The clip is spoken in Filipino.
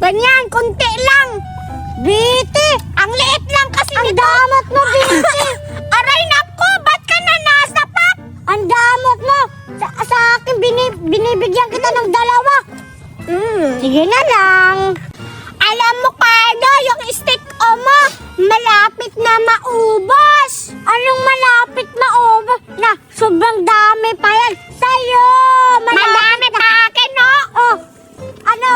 Ganyan, konti lang. Biti, ang liit lang kasi Ang nito. damot mo, Biti. Aray nako, ba't ka na nasapak? Ang damot mo. Sa akin, binibigyan kita ng dalawa. Sige na lang. Alam mo, Carlo, yung stick mo, malapit na maubos. Anong malapit maubos? Na, sobrang dami pa yan. Sa'yo, Madami pa akin, no? Oh, ano?